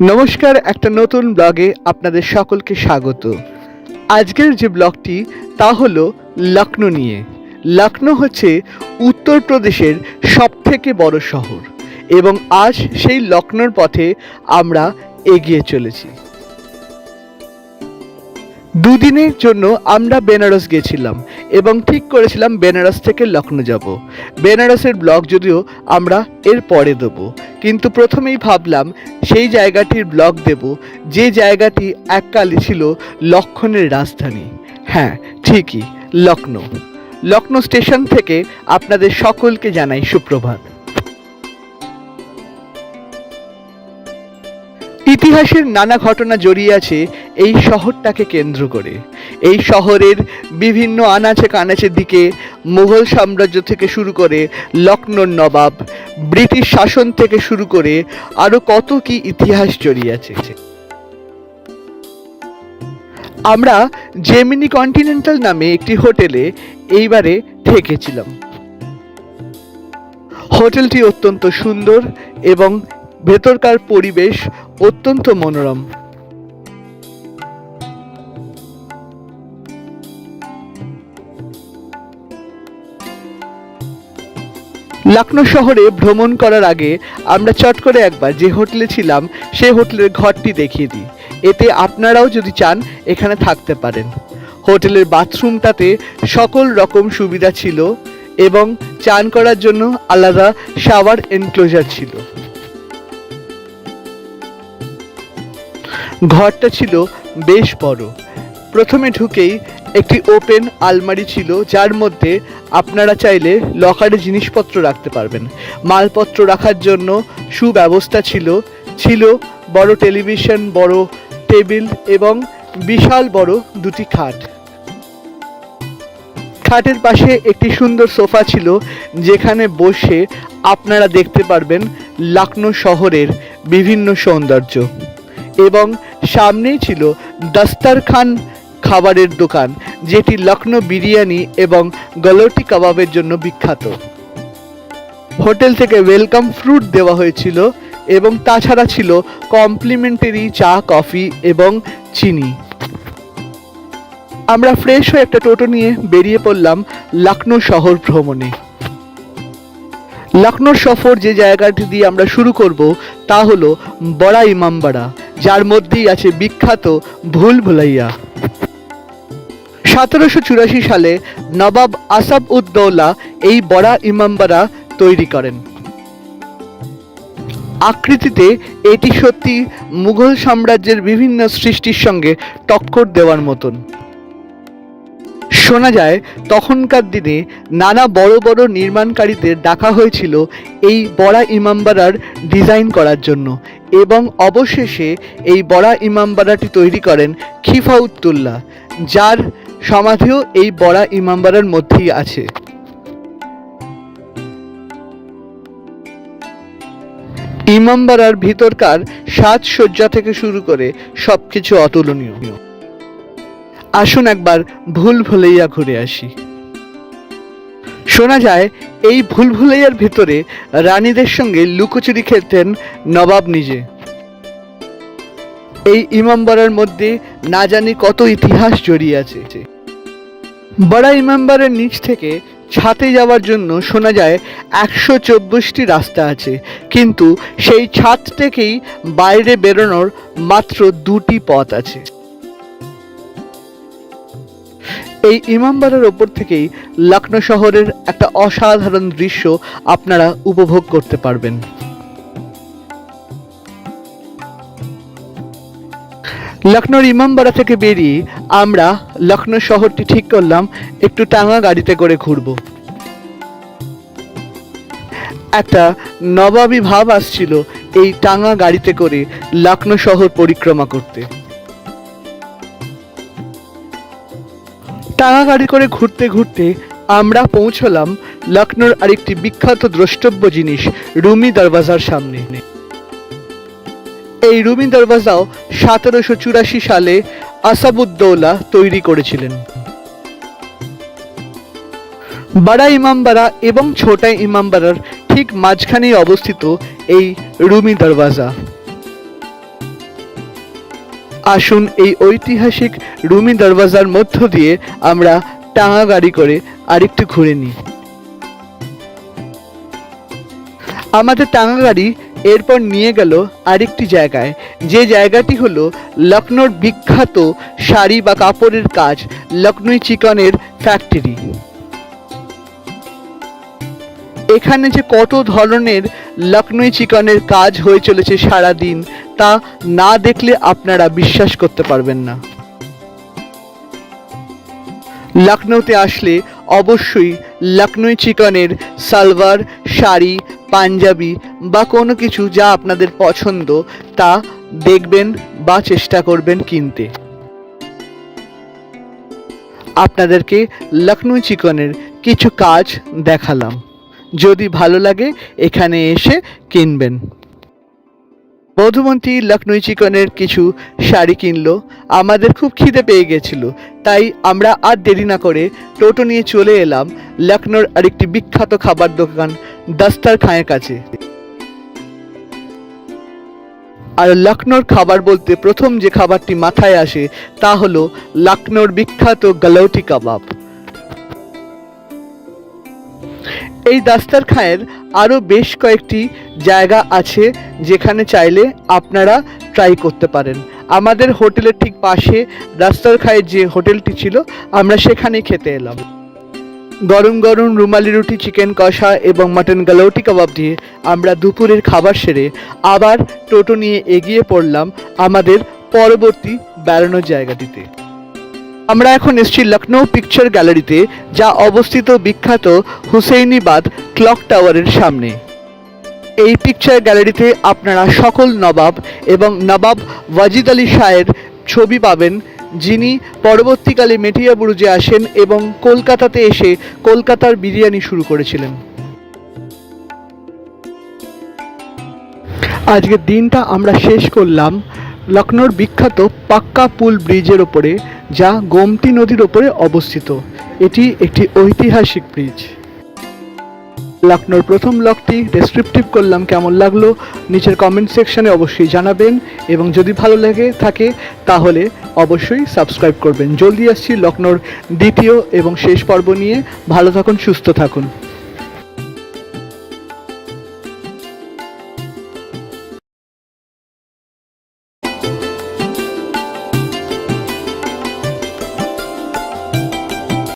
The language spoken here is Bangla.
নমস্কার, একটা নতুন ব্লগে আপনাদের সকলকে স্বাগত। আজকের যে ব্লগটি তা হলো লখনউ নিয়ে। লখনউ হচ্ছে উত্তরপ্রদেশের সবথেকে বড় শহর এবং আজ সেই লখনউর পথে আমরা এগিয়ে চলেছি। দুদিনের জন্য আমরা বেনারস গেছিলাম এবং ঠিক করেছিলাম বেনারস থেকে লখনউ যাব। বেনারসের ব্লগ যদিও আমরা এর পরে দেবো, কিন্তু প্রথমেই ভাবলাম সেই জায়গাটির ব্লগ দেব যে জায়গাটি এককালে ছিল লক্ষণের রাজধানী। হ্যাঁ, ঠিকই, লখনউ। লখনউ স্টেশন থেকে আপনাদের সকলকে জানাই সুপ্রভাত। ইতিহাসের নানা ঘটনা জড়িয়ে আছে এই শহরটাকে কেন্দ্র করে। এই শহরের বিভিন্ন আনাচে কানাচের দিকে মুঘল সাম্রাজ্য থেকে শুরু করে লখনউর নবাব, ব্রিটিশ শাসন থেকে শুরু করে আরও কত কি ইতিহাস জড়িয়ে আছে। আমরা জেমিনি কন্টিনেন্টাল নামে একটি হোটেলে এইবারে থেকেছিলাম। হোটেলটি অত্যন্ত সুন্দর এবং ভেতরকার পরিবেশ অত্যন্ত মনোরম। লখনউ শহরে ভ্রমণ করার আগে আমরা চট করে একবার যে হোটেলে ছিলাম সেই হোটেলের ঘরটি দেখিয়ে দিই, এতে আপনারাও যদি চান এখানে থাকতে পারেন। হোটেলের বাথরুমটাতে সকল রকম সুবিধা ছিল এবং চান করার জন্য আলাদা শাওয়ার এনক্লোজার ছিল। ঘরটা ছিল বেশ বড়। প্রথমে ঢুকেই একটি ওপেন আলমারি ছিল, যার মধ্যে আপনারা চাইলে লকারে জিনিসপত্র রাখতে পারবেন। মালপত্র রাখার জন্য সুব্যবস্থা ছিল। ছিল বড় টেলিভিশন, বড় টেবিল এবং বিশাল বড় দুটি খাট। খাটের পাশে একটি সুন্দর সোফা ছিল, যেখানে বসে আপনারা দেখতে পারবেন লখনউ শহরের বিভিন্ন সৌন্দর্য। এবং সামনেই ছিল দস্তরখান খাবারের দোকান, যেটি লখনউ বিরিয়ানি এবং গলটি কাবাবের জন্য বিখ্যাত। হোটেল থেকে ওয়েলকাম ফ্রুট দেওয়া হয়েছিল এবং তাছাড়া ছিল কমপ্লিমেন্টারি চা, কফি এবং চিনি। আমরা ফ্রেশ হয়ে একটা টোটো নিয়ে বেরিয়ে পড়লাম লখনউ শহর ভ্রমণে। লখনউ সফর যে জায়গাটি দিয়ে আমরা শুরু করব তা হলো বড়া ইমামবাড়া, যার মধ্যেই আছে বিখ্যাত ভুল ভুলাইয়া। 1784 সালে নবাব আসফ উদ দৌলা এই বড়া ইমামবাড়া তৈরি করেন। আকৃতিতে এটি সত্যি মুঘল সাম্রাজ্যের বিভিন্ন সৃষ্টির সঙ্গে টক্কর দেওয়ার মতন। শোনা যায় তখনকার দিনে নানা বড় বড় নির্মাণকারীদের ডাকা হয়েছিল এই বড়া ইমামবাড়ার ডিজাইন করার জন্য এবং অবশেষে এই বড়া ইমামবাড়াটি তৈরি করেন খিফা-উদ-দৌলা, যার সমাধিও এই বড়া ইমামবাড়ার মধ্যেই আছে। ইমামবাড়ার ভিতরকার সাজসজ্জা থেকে শুরু করে সবকিছু অতুলনীয়। আসুন একবার ভুল ভুলাইয়া ঘুরে আসি। শোনা যায় এই ভুল ভুলাইয়ার ভিতরে রানীদের সঙ্গে লুকোচুরি খেলতেন নবাব নিজে। এই ইমামবাড়ার মধ্যে না জানি কত ইতিহাস জড়িয়ে আছে। বড়া ইমামবাড়ার নিচ থেকে ছাদে যাওয়ার জন্য শোনা যায় 124টি রাস্তা আছে, কিন্তু সেই ছাদ থেকেই বাইরে বেরোনোর মাত্র 2টি পথ আছে। এই ইমামবাড়ার ওপর থেকেই লখনউ শহরের একটা অসাধারণ দৃশ্য আপনারা উপভোগ করতে পারবেন। লখনউর ইমামবাড়া থেকে বেরিয়ে আমরা লখনউ শহরটি ঠিক করলাম একটু টাঙা গাড়িতে করে ঘুরবো। একটা নবাবী ভাব আসছিল এই টাঙা গাড়িতে করে লখনউ শহর পরিক্রমা করতে। টাঙা গাড়ি করে ঘুরতে ঘুরতে আমরা পৌঁছলাম লখনউর আরেকটি বিখ্যাত দ্রষ্টব্য জিনিস রুমি দরওয়াজার সামনে। এই রুমি দরওয়াজাও 1784 সালে আসফ উদ দৌলা তৈরি করেছিলেন। বড়া ইমামবাড়া এবং ছোটা ইমামবাড়ার ঠিক মাঝখানেই অবস্থিত এই রুমি দরওয়াজা। আসুন এই ঐতিহাসিক রুমি দরওয়াজার মধ্য দিয়ে আমরা টাঙা গাড়ি করে আরেকটু ঘুরে নিই। আমাদের টাঙা গাড়ি এরপর নিয়ে গেল আরেকটি জায়গায়, যে জায়গাটি হলো লখনৌর বিখ্যাত শাড়ি বা কাপড়ের কাজ লখনৌ চিকনের ফ্যাক্টরি। এখানে যে কত ধরনের লখনৌ চিকনের কাজ হয়ে চলেছে সারাদিন, তা না দেখলে আপনারা বিশ্বাস করতে পারবেন না। লখনৌতে আসলে অবশ্যই লখনৌ চিকনের সালোয়ার, শাড়ি, পাঞ্জাবি বা কোনো কিছু যা আপনাদের পছন্দ তা দেখবেন বা চেষ্টা করবেন কিনতে। আপনাদেরকে লখনৌ চিকনের কিছু কাজ দেখালাম, যদি ভালো লাগে এখানে এসে কিনবেন। মধুমন্তী লখনৌ চিকনের কিছু শাড়ি কিনলো। আমাদের খুব খিদে পেয়ে গেছিল, তাই আমরা আর দেরি না করে টোটো নিয়ে চলে এলাম লখনৌর আরেকটি বিখ্যাত খাবার দোকান দস্তরখানের কাছে। আর লখনৌর খাবার বলতে প্রথম যে খাবারটি মাথায় আসে তা হলো লখনৌর বিখ্যাত গালৌটি কাবাব। এই দস্তরখানের আরও বেশ কয়েকটি জায়গা আছে যেখানে চাইলে আপনারা ট্রাই করতে পারেন। আমাদের হোটেলের ঠিক পাশে দস্তরখানের যে হোটেলটি ছিল আমরা সেখানেই খেতে এলাম। গরম গরম রুমালি রুটি, চিকেন কষা এবং মাটন গালৌটি কাবাব দিয়ে আমরা দুপুরের খাবার সেরে আবার টোটো নিয়ে এগিয়ে পড়লাম আমাদের পরবর্তী বেড়ানোর জায়গাটিতে। আমরা এখন এসেছি লখনৌ পিকচার গ্যালারিতে, যা অবস্থিত বিখ্যাত হুসেইনিবাদ ক্লক টাওয়ারের সামনে। এই পিকচার গ্যালারিতে আপনারা সকল নবাব এবং নবাব ওয়াজিদ আলী শাহের ছবি পাবেন, যিনি পরবর্তীকালে মেটিয়া বুরুজে আসেন এবং কলকাতাতে এসে কলকাতার বিরিয়ানি শুরু করেছিলেন। আজকের দিনটা আমরা শেষ করলাম লখনৌর বিখ্যাত পাক্কা পুল ব্রিজের ওপরে, যা গোমতী নদীর ওপরে অবস্থিত। এটি একটি ঐতিহাসিক ব্রিজ। লখনৌর প্রথম ব্লগটি ডেসক্রিপটিভ করলাম, কেমন লাগলো নিচের কমেন্ট সেকশনে অবশ্যই জানাবেন, এবং যদি ভালো লাগে থাকে তাহলে অবশ্যই সাবস্ক্রাইব করবেন। জলদি আসছি লখনৌর দ্বিতীয় এবং শেষ পর্ব নিয়ে। ভালো থাকুন, সুস্থ থাকুন।